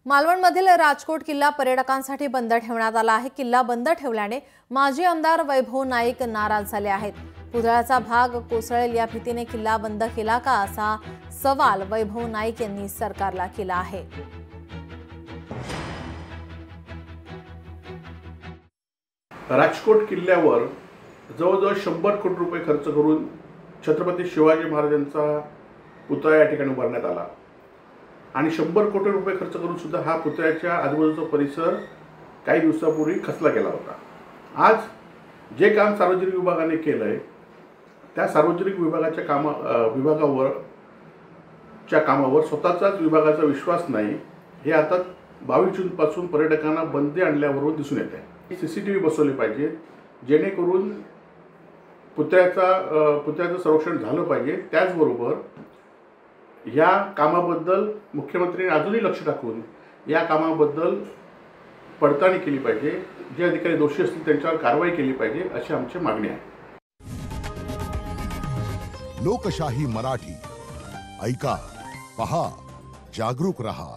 मालवणमधील राजकोट किल्ला पर्यटकांसाठी बंद ठेवण्यात आला आहे। किल्ला बंद ठेवल्याने माजी आमदार वैभव नाईक नाराज झाले आहेत। पुतळ्याचा भाग कोसळेल या भीतीने किल्ला बंद केला का असा सवाल वैभव नाईक यांनी सरकारला केला आहे। राजकोट किल्ल्यावर जवळजवळ 100 कोटी रुपये खर्च करून छत्रपती शिवाजी महाराजांचा पुतळा या ठिकाणी उभारण्यात आला आणि 100 कोटी रुपये खर्च करून सुद्धा हा पुतळ्याच्या आजूबाजूचा परिसर काही दिवसापूर्वी खचला गेला होता। आज जे काम सार्वजनिक विभागाने केलंय त्या सार्वजनिक विभागाच्या कामावर स्वतःचाच विभागाचा विश्वास नाही हे आता 22 जून पासून पर्यटकांना बंदी आणल्यावरून दिसून येत आहे। सीसीटीव्ही बसवले पाहिजे जेणेकरून पुतळ्याचं संरक्षण झालं पाहिजे। त्याचबरोबर या कामाबद्दल मुख्यमंत्र्यांनी अजूनही लक्ष टाकून या कामाबद्दल पडताळणी केली पाहिजे। जे अधिकारी दोषी असतील त्यांच्यावर कारवाई केली पाहिजे अशी आमची मागणी आहे। लोकशाही मराठी ऐका, पहा, जागरूक रहा।